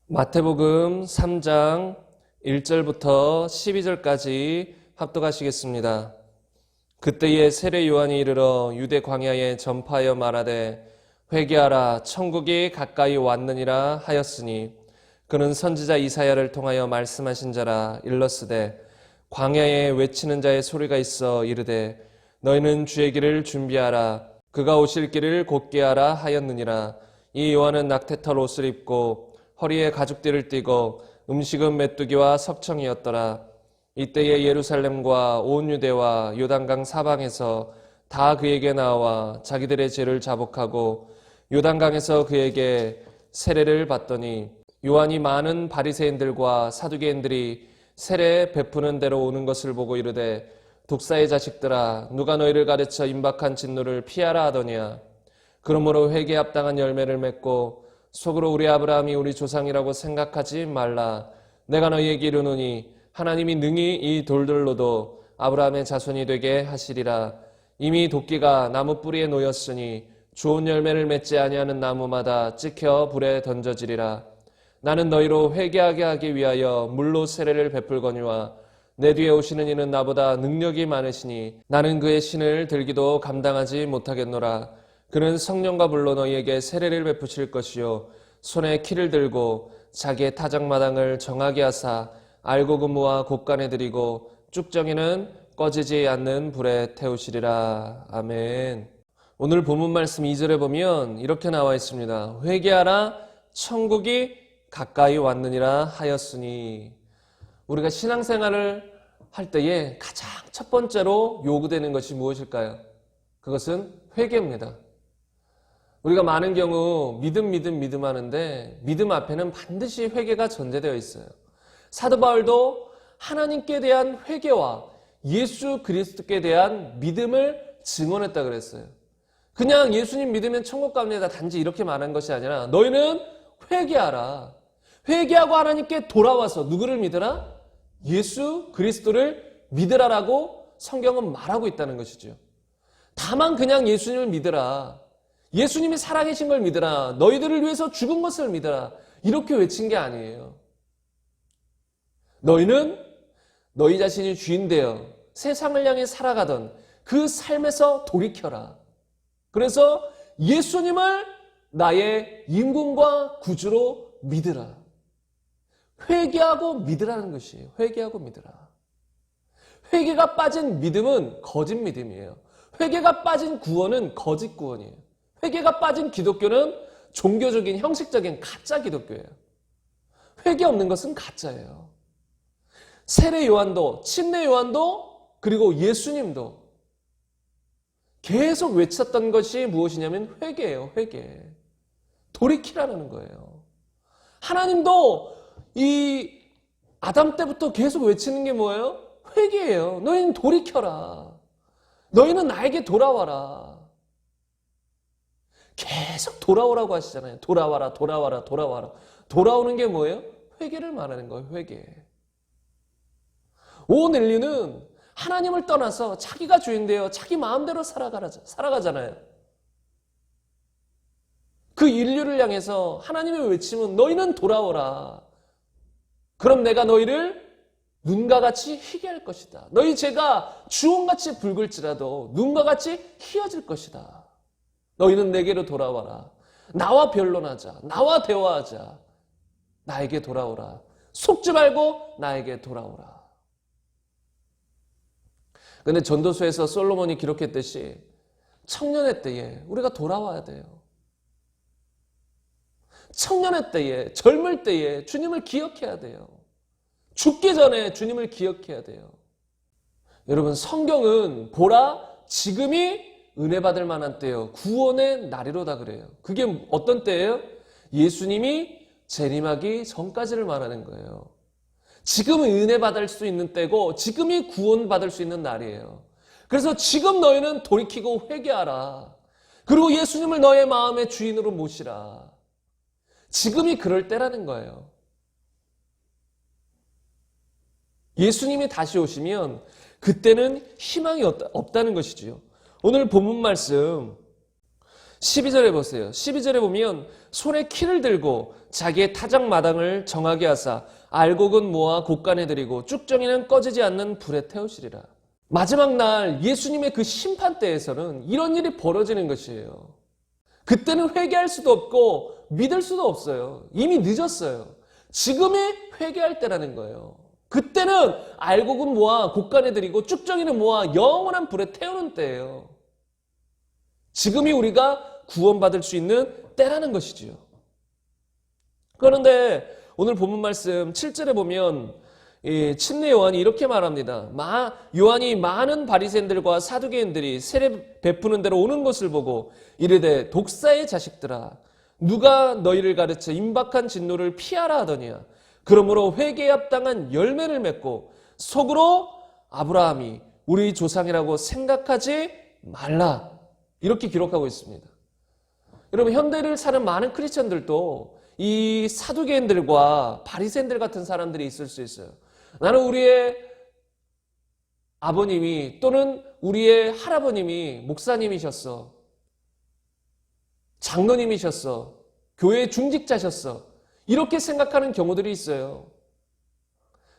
마태복음 3장 1절부터 12절까지 합독하시겠습니다. 그때에 세례 요한이 이르러 유대 광야에 전파하여 말하되 회개하라 천국이 가까이 왔느니라 하였으니 그는 선지자 이사야를 통하여 말씀하신 자라 일렀으되 광야에 외치는 자의 소리가 있어 이르되 너희는 주의 길을 준비하라 그가 오실 길을 곧게 하라 하였느니라. 이 요한은 낙태털 옷을 입고 허리에 가죽띠를 띠고 음식은 메뚜기와 석청이었더라. 이때에 예루살렘과 온 유대와 요단강 사방에서 다 그에게 나와 자기들의 죄를 자복하고 요단강에서 그에게 세례를 받더니 요한이 많은 바리새인들과 사두개인들이 세례 베푸는 대로 오는 것을 보고 이르되 독사의 자식들아 누가 너희를 가르쳐 임박한 진노를 피하라 하더냐. 그러므로 회개에 합당한 열매를 맺고 속으로 우리 아브라함이 우리 조상이라고 생각하지 말라. 내가 너희에게 이르노니 하나님이 능히 이 돌들로도 아브라함의 자손이 되게 하시리라. 이미 도끼가 나무 뿌리에 놓였으니 좋은 열매를 맺지 아니하는 나무마다 찍혀 불에 던져지리라. 나는 너희로 회개하게 하기 위하여 물로 세례를 베풀거니와 내 뒤에 오시는 이는 나보다 능력이 많으시니 나는 그의 신을 들기도 감당하지 못하겠노라. 그는 성령과 불로 너희에게 세례를 베푸실 것이요 손에 키를 들고 자기의 타작마당을 정하게 하사 알고 근무와 곡간에 드리고 쭉정이는 꺼지지 않는 불에 태우시리라. 아멘. 오늘 본문 말씀 2절에 보면 이렇게 나와 있습니다. 회개하라 천국이 가까이 왔느니라 하였으니. 우리가 신앙생활을 할 때에 가장 첫 번째로 요구되는 것이 무엇일까요? 그것은 회개입니다. 우리가 많은 경우 믿음 하는데 믿음 앞에는 반드시 회개가 전제되어 있어요. 사도 바울도 하나님께 대한 회개와 예수 그리스도께 대한 믿음을 증언했다 그랬어요. 그냥 예수님 믿으면 천국 갑니다 단지 이렇게 말한 것이 아니라 너희는 회개하라. 회개하고 하나님께 돌아와서 누구를 믿으라? 예수 그리스도를 믿으라라고 성경은 말하고 있다는 것이죠. 다만 그냥 예수님을 믿으라. 예수님이 살아계신 걸 믿으라. 너희들을 위해서 죽은 것을 믿으라. 이렇게 외친 게 아니에요. 너희는 너희 자신이 주인 되어 세상을 향해 살아가던 그 삶에서 돌이켜라. 그래서 예수님을 나의 임금과 구주로 믿으라. 회개하고 믿으라는 것이에요. 회개하고 믿으라. 회개가 빠진 믿음은 거짓 믿음이에요. 회개가 빠진 구원은 거짓 구원이에요. 회개가 빠진 기독교는 종교적인 형식적인 가짜 기독교예요. 회개 없는 것은 가짜예요. 세례 요한도 침례 요한도 그리고 예수님도 계속 외쳤던 것이 무엇이냐면 회개예요. 회개. 돌이키라는 거예요. 하나님도 이 아담 때부터 계속 외치는 게 뭐예요? 회개예요. 너희는 돌이켜라. 너희는 나에게 돌아와라. 계속 돌아오라고 하시잖아요. 돌아와라, 돌아와라, 돌아와라. 돌아오는 게 뭐예요? 회개를 말하는 거예요. 회개. 온 인류는 하나님을 떠나서 자기가 주인 되어 자기 마음대로 살아가잖아요. 그 인류를 향해서 하나님의 외침은 너희는 돌아오라. 그럼 내가 너희를 눈과 같이 희게 할 것이다. 너희 죄가 주홍같이 붉을지라도 눈과 같이 희어질 것이다. 너희는 내게로 돌아와라. 나와 변론하자. 나와 대화하자. 나에게 돌아오라. 속지 말고 나에게 돌아오라. 그런데 전도서에서 솔로몬이 기록했듯이 청년의 때에 우리가 돌아와야 돼요. 청년의 때에, 젊을 때에 주님을 기억해야 돼요. 죽기 전에 주님을 기억해야 돼요. 여러분, 성경은 보라, 지금이 은혜 받을 만한 때요. 구원의 날이로다 그래요. 그게 어떤 때예요? 예수님이 재림하기 전까지를 말하는 거예요. 지금은 은혜 받을 수 있는 때고 지금이 구원 받을 수 있는 날이에요. 그래서 지금 너희는 돌이키고 회개하라. 그리고 예수님을 너의 마음의 주인으로 모시라. 지금이 그럴 때라는 거예요. 예수님이 다시 오시면 그때는 희망이 없다는 것이지요. 오늘 본문 말씀 12절에 보세요. 12절에 보면 손에 키를 들고 자기의 타작마당을 정하게 하사 알곡은 모아 곳간에 들이고 쭉정이는 꺼지지 않는 불에 태우시리라. 마지막 날 예수님의 그 심판대에서는 이런 일이 벌어지는 것이에요. 그때는 회개할 수도 없고 믿을 수도 없어요. 이미 늦었어요. 지금이 회개할 때라는 거예요. 그때는 알곡은 모아 곳간에 들이고 쭉정이는 모아 영원한 불에 태우는 때예요. 지금이 우리가 구원받을 수 있는 때라는 것이지요. 그런데 오늘 본문 말씀 7절에 보면 침례 요한이 이렇게 말합니다. 요한이 많은 바리새인들과 사두개인들이 세례 베푸는 대로 오는 것을 보고 이르되 독사의 자식들아 누가 너희를 가르쳐 임박한 진노를 피하라 하더냐. 그러므로 회개에 합당한 열매를 맺고 속으로 아브라함이 우리 조상이라고 생각하지 말라. 이렇게 기록하고 있습니다. 여러분, 현대를 사는 많은 크리스천들도 이 사두개인들과 바리새인들 같은 사람들이 있을 수 있어요. 나는 우리의 아버님이 또는 우리의 할아버님이 목사님이셨어. 장로님이셨어. 교회 중직자셨어. 이렇게 생각하는 경우들이 있어요.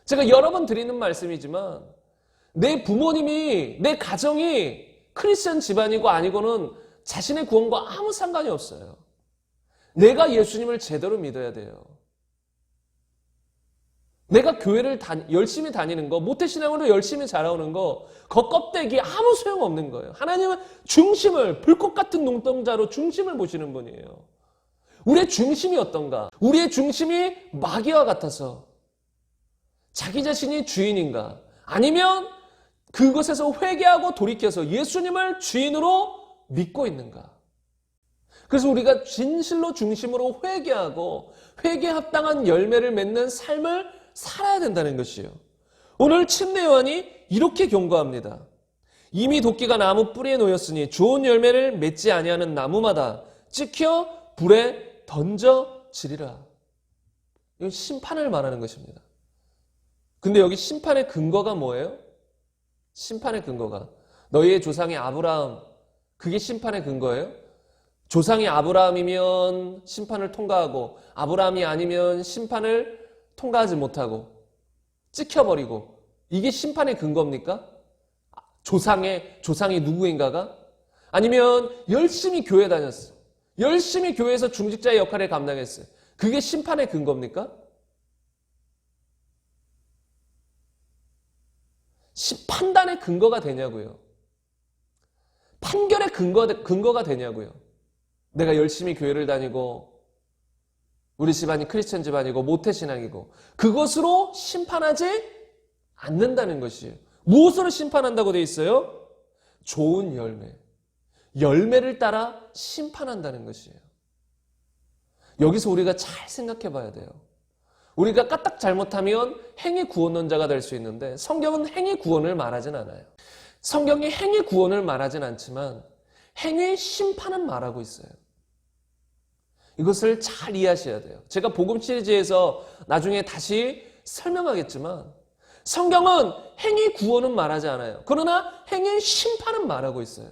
제가 여러 번 드리는 말씀이지만 내 부모님이, 내 가정이 크리스천 집안이고 아니고는 자신의 구원과 아무 상관이 없어요. 내가 예수님을 제대로 믿어야 돼요. 내가 교회를 열심히 다니는 거, 모태신앙으로 열심히 자라오는 거, 그 껍데기 아무 소용없는 거예요. 하나님은 중심을, 불꽃 같은 눈동자로 중심을 보시는 분이에요. 우리의 중심이 어떤가? 우리의 중심이 마귀와 같아서 자기 자신이 주인인가? 아니면 그것에서 회개하고 돌이켜서 예수님을 주인으로 믿고 있는가? 그래서 우리가 진실로 중심으로 회개하고 회개에 합당한 열매를 맺는 삶을 살아야 된다는 것이에요. 오늘 침례 요한이 이렇게 경고합니다. 이미 도끼가 나무 뿌리에 놓였으니 좋은 열매를 맺지 아니하는 나무마다 찍혀 불에 던져지리라. 이건 심판을 말하는 것입니다. 근데 여기 심판의 근거가 뭐예요? 심판의 근거가 너희의 조상이 아브라함, 그게 심판의 근거예요? 조상이 아브라함이면 심판을 통과하고 아브라함이 아니면 심판을 통과하지 못하고 찍혀버리고, 이게 심판의 근거입니까? 조상이 누구인가가? 아니면 열심히 교회 다녔어. 열심히 교회에서 중직자의 역할을 감당했어요. 그게 심판의 근거입니까? 판단의 근거가 되냐고요. 판결의 근거가 되냐고요. 내가 열심히 교회를 다니고 우리 집안이 크리스천 집안이고 모태신앙이고 그것으로 심판하지 않는다는 것이에요. 무엇으로 심판한다고 되어 있어요? 좋은 열매를 따라 심판한다는 것이에요. 여기서 우리가 잘 생각해 봐야 돼요. 우리가 까딱 잘못하면 행위 구원론자가 될 수 있는데 성경은 행위 구원을 말하진 않아요. 성경이 행위 구원을 말하진 않지만 행위 심판은 말하고 있어요. 이것을 잘 이해하셔야 돼요. 제가 복음 시리즈에서 나중에 다시 설명하겠지만 성경은 행위 구원은 말하지 않아요. 그러나 행위 심판은 말하고 있어요.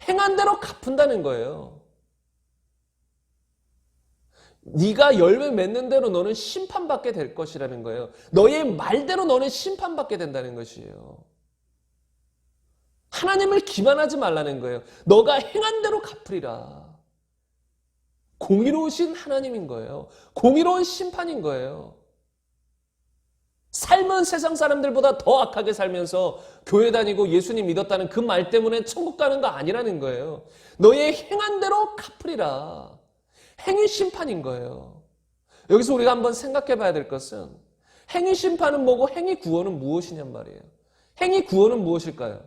행한 대로 갚은다는 거예요. 네가 열매 맺는 대로 너는 심판받게 될 것이라는 거예요. 너의 말대로 너는 심판받게 된다는 것이에요. 하나님을 기만하지 말라는 거예요. 너가 행한 대로 갚으리라. 공의로우신 하나님인 거예요. 공의로운 심판인 거예요. 삶은 세상 사람들보다 더 악하게 살면서 교회 다니고 예수님 믿었다는 그 말 때문에 천국 가는 거 아니라는 거예요. 너의 행한 대로 갚으리라. 행위 심판인 거예요. 여기서 우리가 한번 생각해 봐야 될 것은 행위 심판은 뭐고 행위 구원은 무엇이냔 말이에요. 행위 구원은 무엇일까요?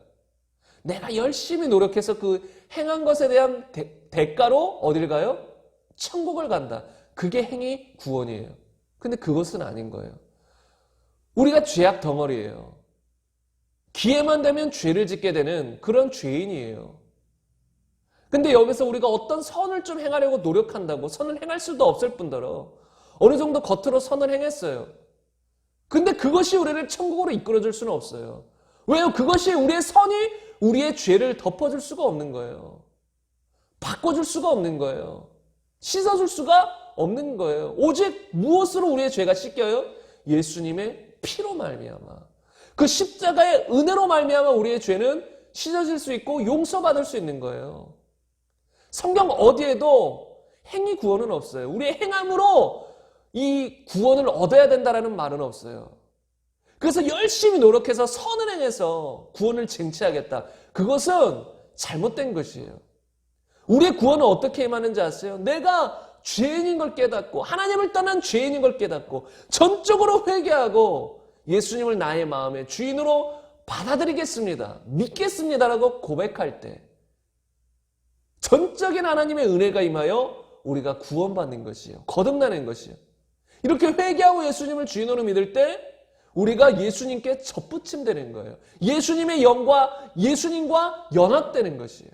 내가 열심히 노력해서 그 행한 것에 대한 대가로 어딜 가요? 천국을 간다. 그게 행위 구원이에요. 근데 그것은 아닌 거예요. 우리가 죄악 덩어리예요. 기회만 되면 죄를 짓게 되는 그런 죄인이에요. 근데 여기서 우리가 어떤 선을 좀 행하려고 노력한다고 선을 행할 수도 없을 뿐더러 어느 정도 겉으로 선을 행했어요. 근데 그것이 우리를 천국으로 이끌어줄 수는 없어요. 왜요? 그것이 우리의 선이 우리의 죄를 덮어줄 수가 없는 거예요. 바꿔줄 수가 없는 거예요. 씻어줄 수가 없는 거예요. 오직 무엇으로 우리의 죄가 씻겨요? 예수님의 피로 말미암아. 그 십자가의 은혜로 말미암아 우리의 죄는 씻어질 수 있고 용서받을 수 있는 거예요. 성경 어디에도 행위 구원은 없어요. 우리의 행함으로 이 구원을 얻어야 된다는 말은 없어요. 그래서 열심히 노력해서 선을 행해서 구원을 쟁취하겠다. 그것은 잘못된 것이에요. 우리의 구원은 어떻게 임하는지 아세요? 내가 죄인인 걸 깨닫고 하나님을 떠난 죄인인 걸 깨닫고 전적으로 회개하고 예수님을 나의 마음의 주인으로 받아들이겠습니다. 믿겠습니다라고 고백할 때 전적인 하나님의 은혜가 임하여 우리가 구원받는 것이에요. 거듭나는 것이에요. 이렇게 회개하고 예수님을 주인으로 믿을 때 우리가 예수님께 접붙임되는 거예요. 예수님의 영과 예수님과 연합되는 것이에요.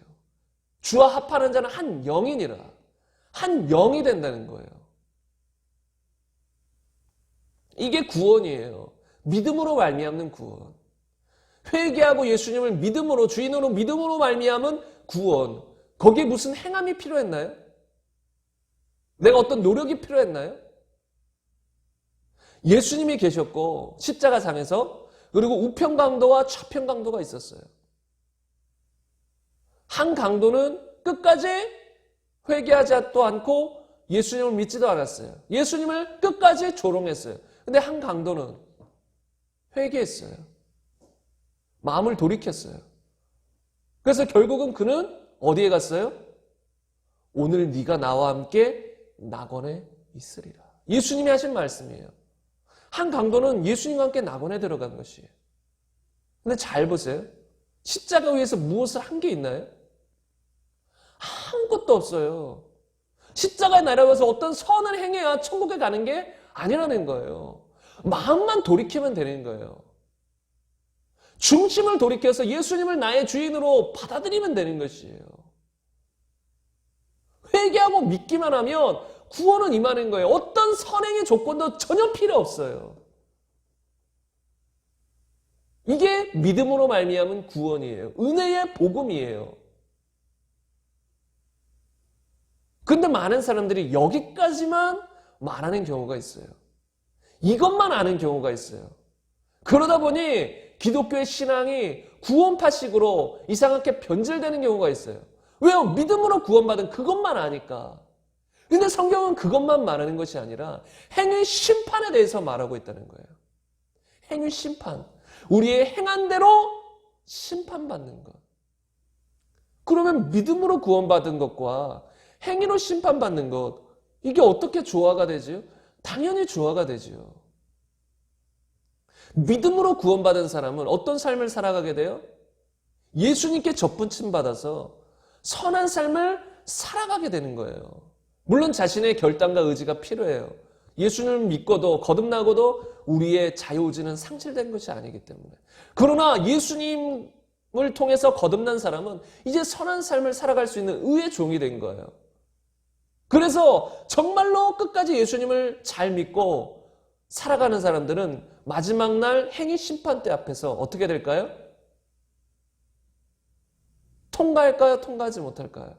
주와 합하는 자는 한 영이니라. 한 영이 된다는 거예요. 이게 구원이에요. 믿음으로 말미암는 구원. 회개하고 예수님을 믿음으로 주인으로 믿음으로 말미암은 구원. 거기에 무슨 행함이 필요했나요? 내가 어떤 노력이 필요했나요? 예수님이 계셨고 십자가상에서 그리고 우편 강도와 좌편 강도가 있었어요. 한 강도는 끝까지 회개하지도 않고 예수님을 믿지도 않았어요. 예수님을 끝까지 조롱했어요. 근데 한 강도는 회개했어요. 마음을 돌이켰어요. 그래서 결국은 그는 어디에 갔어요? 오늘 네가 나와 함께 낙원에 있으리라. 예수님이 하신 말씀이에요. 한 강도는 예수님과 함께 낙원에 들어간 것이에요. 근데 잘 보세요. 십자가 위에서 무엇을 한 게 있나요? 아무것도 없어요. 십자가에 내려가서 어떤 선을 행해야 천국에 가는 게 아니라는 거예요. 마음만 돌이키면 되는 거예요. 중심을 돌이켜서 예수님을 나의 주인으로 받아들이면 되는 것이에요. 회개하고 믿기만 하면 구원은 임하는 거예요. 어떤 선행의 조건도 전혀 필요 없어요. 이게 믿음으로 말미암은 구원이에요. 은혜의 복음이에요. 근데 많은 사람들이 여기까지만 말하는 경우가 있어요. 이것만 아는 경우가 있어요. 그러다 보니 기독교의 신앙이 구원파식으로 이상하게 변질되는 경우가 있어요. 왜요? 믿음으로 구원받은 그것만 아니까. 근데 성경은 그것만 말하는 것이 아니라 행위 심판에 대해서 말하고 있다는 거예요. 행위 심판. 우리의 행한 대로 심판받는 것. 그러면 믿음으로 구원받은 것과 행위로 심판받는 것, 이게 어떻게 조화가 되지요? 당연히 조화가 되지요. 믿음으로 구원받은 사람은 어떤 삶을 살아가게 돼요? 예수님께 접붙임 받아서 선한 삶을 살아가게 되는 거예요. 물론 자신의 결단과 의지가 필요해요. 예수님을 믿고도 거듭나고도 우리의 자유의지는 상실된 것이 아니기 때문에. 그러나 예수님을 통해서 거듭난 사람은 이제 선한 삶을 살아갈 수 있는 의의 종이 된 거예요. 그래서 정말로 끝까지 예수님을 잘 믿고 살아가는 사람들은 마지막 날 행위 심판대 앞에서 어떻게 될까요? 통과할까요? 통과하지 못할까요?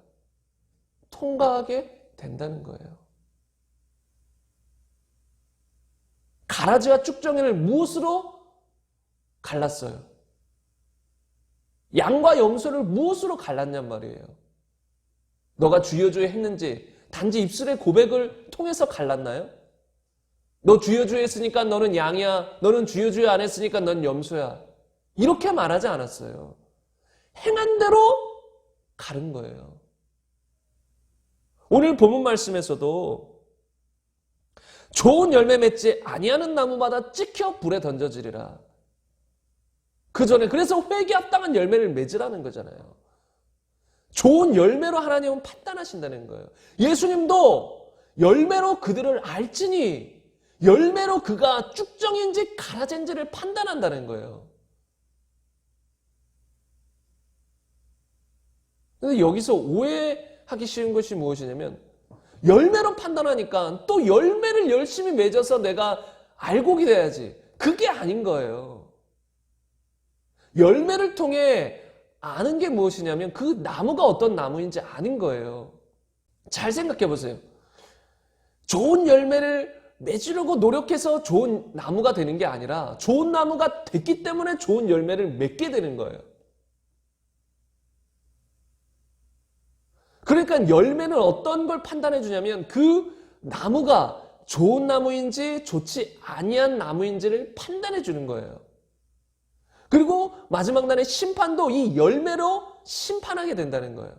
통과하게 된다는 거예요. 가라지와 쭉정이를 무엇으로 갈랐어요? 양과 염소를 무엇으로 갈랐냔 말이에요. 너가 주여 주여 했는지 단지 입술의 고백을 통해서 갈랐나요? 너 주여 주여 했으니까 너는 양이야. 너는 주여 주여 안 했으니까 넌 염소야. 이렇게 말하지 않았어요. 행한 대로 가른 거예요. 오늘 본문 말씀에서도 좋은 열매 맺지 아니하는 나무마다 찍혀 불에 던져지리라. 그 전에 그래서 회개 합당한 열매를 맺으라는 거잖아요. 좋은 열매로 하나님은 판단하신다는 거예요. 예수님도 열매로 그들을 알지니 열매로 그가 쭉정인지 가라진지를 판단한다는 거예요. 근데 여기서 오해하기 쉬운 것이 무엇이냐면 열매로 판단하니까 또 열매를 열심히 맺어서 내가 알곡이 돼야지. 그게 아닌 거예요. 열매를 통해 아는 게 무엇이냐면 그 나무가 어떤 나무인지 아는 거예요. 잘 생각해 보세요. 좋은 열매를 맺으려고 노력해서 좋은 나무가 되는 게 아니라 좋은 나무가 됐기 때문에 좋은 열매를 맺게 되는 거예요. 그러니까 열매는 어떤 걸 판단해 주냐면 그 나무가 좋은 나무인지 좋지 아니한 나무인지를 판단해 주는 거예요. 그리고 마지막 날의 심판도 이 열매로 심판하게 된다는 거예요.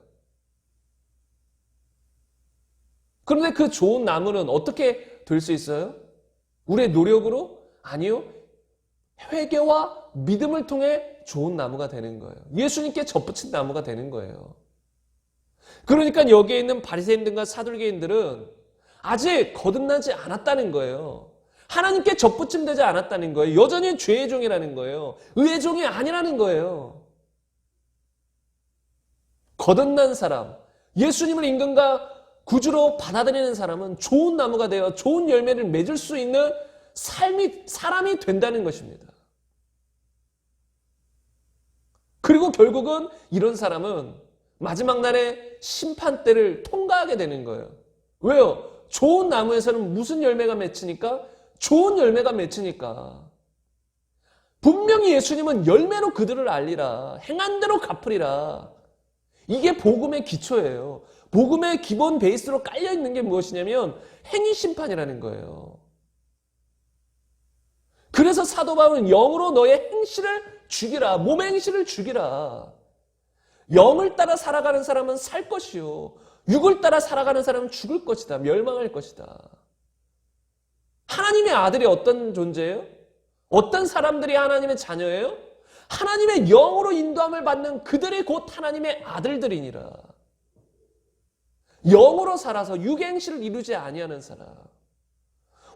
그런데 그 좋은 나무는 어떻게 될 수 있어요? 우리의 노력으로? 아니요. 회개와 믿음을 통해 좋은 나무가 되는 거예요. 예수님께 접붙인 나무가 되는 거예요. 그러니까 여기에 있는 바리새인들과 사두개인들은 아직 거듭나지 않았다는 거예요. 하나님께 접붙임되지 않았다는 거예요. 여전히 죄의 종이라는 거예요. 의의 종이 아니라는 거예요. 거듭난 사람, 예수님을 임금과 구주로 받아들이는 사람은 좋은 나무가 되어 좋은 열매를 맺을 수 있는 사람이 된다는 것입니다. 그리고 결국은 이런 사람은 마지막 날에 심판 때를 통과하게 되는 거예요. 왜요? 좋은 나무에서는 무슨 열매가 맺히니까? 좋은 열매가 맺히니까. 분명히 예수님은 열매로 그들을 알리라. 행한 대로 갚으리라. 이게 복음의 기초예요. 복음의 기본 베이스로 깔려있는 게 무엇이냐면 행위 심판이라는 거예요. 그래서 사도 바울은 영으로 너의 행실을 죽이라. 몸의 행실을 죽이라. 영을 따라 살아가는 사람은 살 것이요. 육을 따라 살아가는 사람은 죽을 것이다. 멸망할 것이다. 하나님의 아들이 어떤 존재예요? 어떤 사람들이 하나님의 자녀예요? 하나님의 영으로 인도함을 받는 그들이 곧 하나님의 아들들이니라. 영으로 살아서 육의 행실을 이루지 아니하는 사람.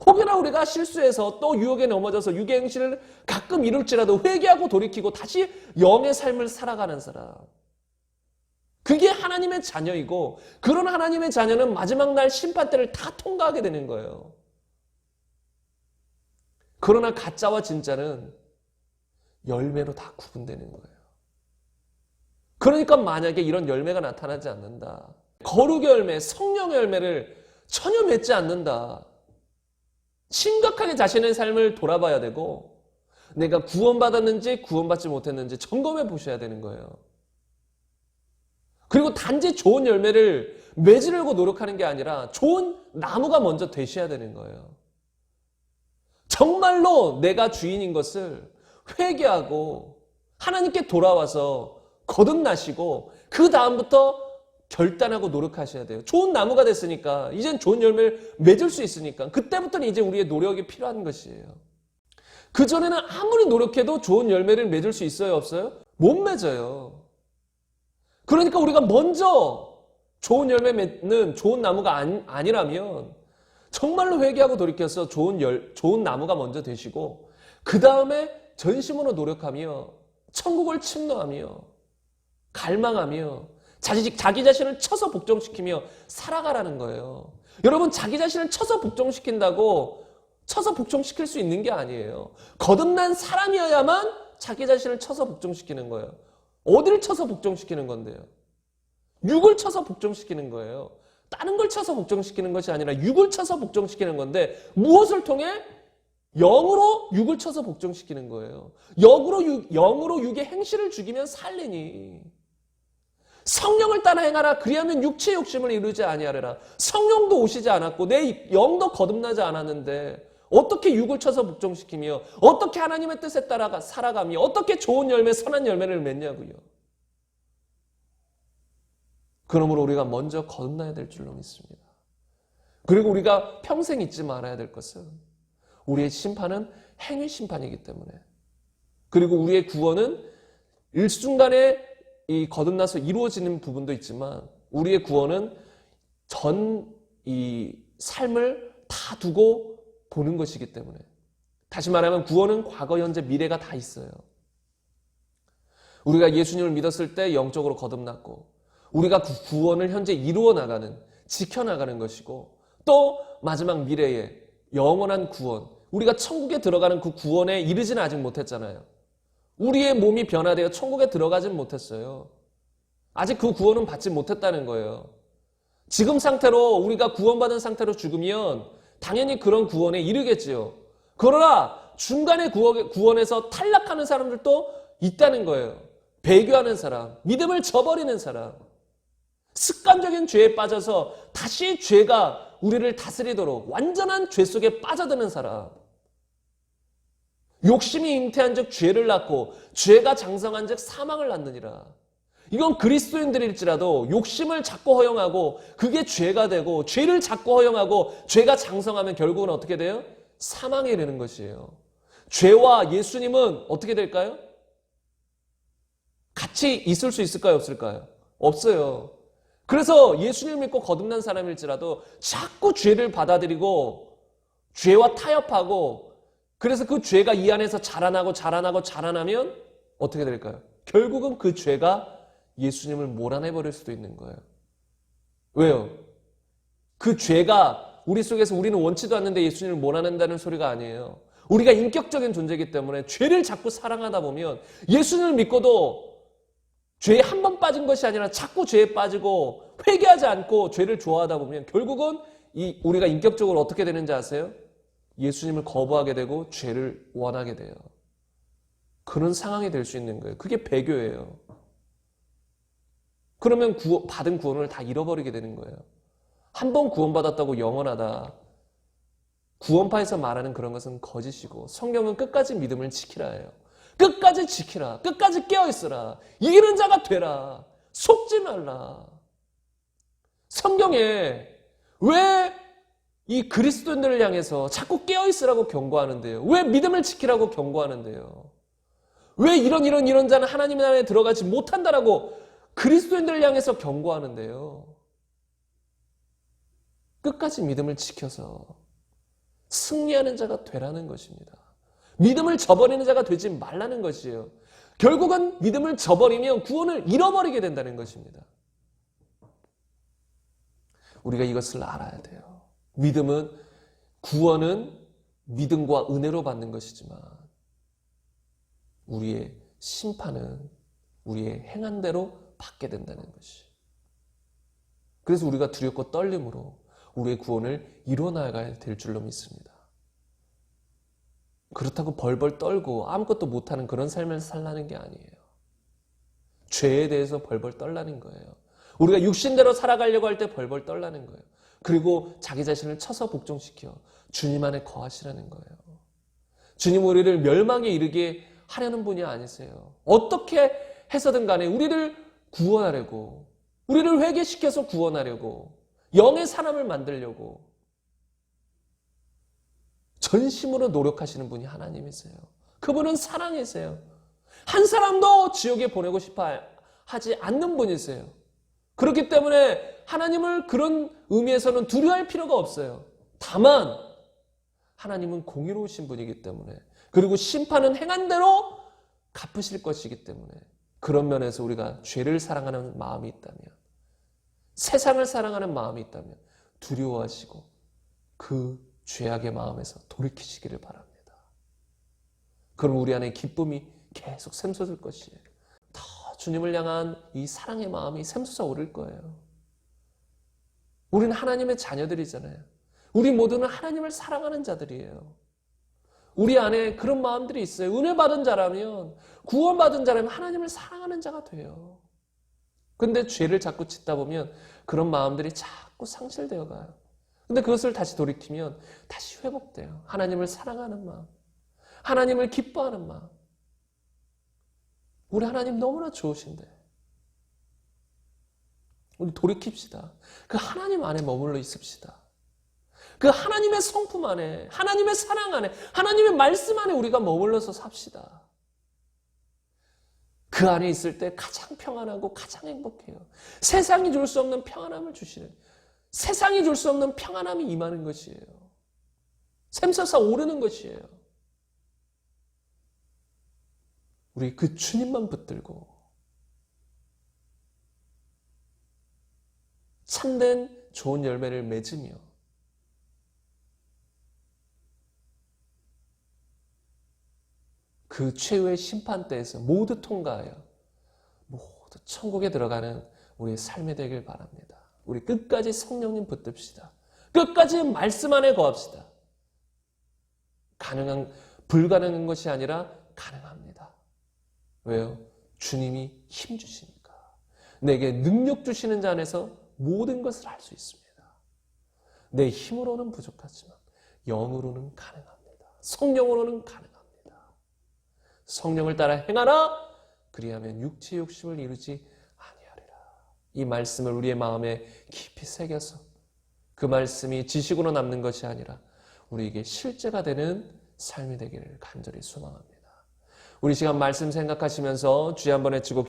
혹여나 우리가 실수해서 또 유혹에 넘어져서 육의 행실을 가끔 이룰지라도 회개하고 돌이키고 다시 영의 삶을 살아가는 사람. 그게 하나님의 자녀이고 그런 하나님의 자녀는 마지막 날 심판 때를 다 통과하게 되는 거예요. 그러나 가짜와 진짜는 열매로 다 구분되는 거예요. 그러니까 만약에 이런 열매가 나타나지 않는다. 거룩의 열매, 성령의 열매를 전혀 맺지 않는다. 심각하게 자신의 삶을 돌아봐야 되고 내가 구원받았는지 구원받지 못했는지 점검해 보셔야 되는 거예요. 그리고 단지 좋은 열매를 맺으려고 노력하는 게 아니라 좋은 나무가 먼저 되셔야 되는 거예요. 정말로 내가 주인인 것을 회개하고 하나님께 돌아와서 거듭나시고 그 다음부터 결단하고 노력하셔야 돼요. 좋은 나무가 됐으니까 이젠 좋은 열매를 맺을 수 있으니까 그때부터는 이제 우리의 노력이 필요한 것이에요. 그전에는 아무리 노력해도 좋은 열매를 맺을 수 있어요? 없어요? 못 맺어요. 그러니까 우리가 먼저 좋은 열매 맺는 좋은 나무가 아니라면 정말로 회개하고 돌이켜서 좋은 나무가 먼저 되시고 그 다음에 전심으로 노력하며 천국을 침노하며 갈망하며 자기 자신을 쳐서 복종시키며 살아가라는 거예요. 여러분 자기 자신을 쳐서 복종시킨다고 쳐서 복종시킬 수 있는 게 아니에요. 거듭난 사람이어야만 자기 자신을 쳐서 복종시키는 거예요. 어디를 쳐서 복종시키는 건데요? 육을 쳐서 복종시키는 거예요. 다른 걸 쳐서 복종시키는 것이 아니라 육을 쳐서 복종시키는 건데 무엇을 통해? 영으로 육을 쳐서 복종시키는 거예요. 영으로 육의 행실을 죽이면 살리니. 성령을 따라 행하라. 그리하면 육체의 욕심을 이루지 아니하리라. 성령도 오시지 않았고 내 영도 거듭나지 않았는데 어떻게 육을 쳐서 복종시키며 어떻게 하나님의 뜻에 따라 살아가며 어떻게 좋은 열매, 선한 열매를 맺냐고요. 그러므로 우리가 먼저 거듭나야 될 줄로 믿습니다. 그리고 우리가 평생 잊지 말아야 될 것은 우리의 심판은 행위 심판이기 때문에 그리고 우리의 구원은 일순간에 이 거듭나서 이루어지는 부분도 있지만 우리의 구원은 이 삶을 다 두고 보는 것이기 때문에 다시 말하면 구원은 과거, 현재, 미래가 다 있어요. 우리가 예수님을 믿었을 때 영적으로 거듭났고 우리가 그 구원을 현재 이루어 나가는, 지켜나가는 것이고 또 마지막 미래에 영원한 구원, 우리가 천국에 들어가는 그 구원에 이르지는 아직 못했잖아요. 우리의 몸이 변화되어 천국에 들어가진 못했어요. 아직 그 구원은 받지 못했다는 거예요. 지금 상태로 우리가 구원받은 상태로 죽으면 당연히 그런 구원에 이르겠지요. 그러나 중간에 구원에서 탈락하는 사람들도 있다는 거예요. 배교하는 사람, 믿음을 저버리는 사람, 습관적인 죄에 빠져서 다시 죄가 우리를 다스리도록 완전한 죄 속에 빠져드는 사람, 욕심이 잉태한 즉 죄를 낳고 죄가 장성한 즉 사망을 낳느니라. 이건 그리스도인들일지라도 욕심을 자꾸 허용하고 그게 죄가 되고 죄를 자꾸 허용하고 죄가 장성하면 결국은 어떻게 돼요? 사망에 이르는 것이에요. 죄와 예수님은 어떻게 될까요? 같이 있을 수 있을까요? 없을까요? 없어요. 그래서 예수님을 믿고 거듭난 사람일지라도 자꾸 죄를 받아들이고 죄와 타협하고 그래서 그 죄가 이 안에서 자라나면 어떻게 될까요? 결국은 그 죄가 예수님을 몰아내버릴 수도 있는 거예요. 왜요? 그 죄가 우리 속에서 우리는 원치도 않는데 예수님을 몰아낸다는 소리가 아니에요. 우리가 인격적인 존재이기 때문에 죄를 자꾸 사랑하다 보면 예수님을 믿고도 죄에 한 번 빠진 것이 아니라 자꾸 죄에 빠지고 회개하지 않고 죄를 좋아하다 보면 결국은 우리가 인격적으로 어떻게 되는지 아세요? 예수님을 거부하게 되고 죄를 원하게 돼요. 그런 상황이 될 수 있는 거예요. 그게 배교예요. 그러면 받은 구원을 다 잃어버리게 되는 거예요. 한 번 구원받았다고 영원하다. 구원파에서 말하는 그런 것은 거짓이고 성경은 끝까지 믿음을 지키라 해요. 끝까지 지키라. 끝까지 깨어있으라. 이기는 자가 되라. 속지 말라. 성경에 왜 이 그리스도인들을 향해서 자꾸 깨어있으라고 경고하는데요? 왜 믿음을 지키라고 경고하는데요? 왜 이런 자는 하나님 나라에 들어가지 못한다라고 그리스도인들을 향해서 경고하는데요? 끝까지 믿음을 지켜서 승리하는 자가 되라는 것입니다. 믿음을 저버리는 자가 되지 말라는 것이에요. 결국은 믿음을 저버리면 구원을 잃어버리게 된다는 것입니다. 우리가 이것을 알아야 돼요. 구원은 믿음과 은혜로 받는 것이지만 우리의 심판은 우리의 행한 대로 받게 된다는 것이. 그래서 우리가 두렵고 떨림으로 우리의 구원을 이뤄나가야 될 줄로 믿습니다. 그렇다고 벌벌 떨고 아무것도 못하는 그런 삶을 살라는 게 아니에요. 죄에 대해서 벌벌 떨라는 거예요. 우리가 육신대로 살아가려고 할 때 벌벌 떨라는 거예요. 그리고 자기 자신을 쳐서 복종시켜 주님 안에 거하시라는 거예요. 주님 우리를 멸망에 이르게 하려는 분이 아니세요. 어떻게 해서든 간에 우리를 구원하려고, 우리를 회개시켜서 구원하려고, 영의 사람을 만들려고 전심으로 노력하시는 분이 하나님이세요. 그분은 사랑이세요. 한 사람도 지옥에 보내고 싶어 하지 않는 분이세요. 그렇기 때문에 하나님을 그런 의미에서는 두려워할 필요가 없어요. 다만 하나님은 공의로우신 분이기 때문에, 그리고 심판은 행한 대로 갚으실 것이기 때문에, 그런 면에서 우리가 죄를 사랑하는 마음이 있다면, 세상을 사랑하는 마음이 있다면 두려워하시고 그 죄악의 마음에서 돌이키시기를 바랍니다. 그럼 우리 안에 기쁨이 계속 샘솟을 것이에요. 더 주님을 향한 이 사랑의 마음이 샘솟아 오를 거예요. 우리는 하나님의 자녀들이잖아요. 우리 모두는 하나님을 사랑하는 자들이에요. 우리 안에 그런 마음들이 있어요. 은혜 받은 자라면, 구원받은 자라면 하나님을 사랑하는 자가 돼요. 근데 죄를 자꾸 짓다 보면 그런 마음들이 자꾸 상실되어 가요. 근데 그것을 다시 돌이키면 다시 회복돼요. 하나님을 사랑하는 마음, 하나님을 기뻐하는 마음. 우리 하나님 너무나 좋으신데 우리 돌이킵시다. 그 하나님 안에 머물러 있읍시다. 그 하나님의 성품 안에, 하나님의 사랑 안에, 하나님의 말씀 안에 우리가 머물러서 삽시다. 그 안에 있을 때 가장 평안하고 가장 행복해요. 세상이 줄 수 없는 평안함을 주시는, 세상이 줄 수 없는 평안함이 임하는 것이에요. 샘솟아 오르는 것이에요. 우리 그 주님만 붙들고 참된 좋은 열매를 맺으며 그 최후의 심판대에서 모두 통과하여 모두 천국에 들어가는 우리의 삶이 되길 바랍니다. 우리 끝까지 성령님 붙듭시다. 끝까지 말씀 안에 거합시다. 불가능한 것이 아니라 가능합니다. 왜요? 주님이 힘 주시니까. 내게 능력 주시는 자 안에서 모든 것을 할 수 있습니다. 내 힘으로는 부족하지만 영으로는 가능합니다. 성령으로는 가능합니다. 성령을 따라 행하라. 그리하면 육체의 욕심을 이루지 아니하리라. 이 말씀을 우리의 마음에 깊이 새겨서 그 말씀이 지식으로 남는 것이 아니라 우리에게 실제가 되는 삶이 되기를 간절히 소망합니다. 우리 시간 말씀 생각하시면서 주여 한번 외치고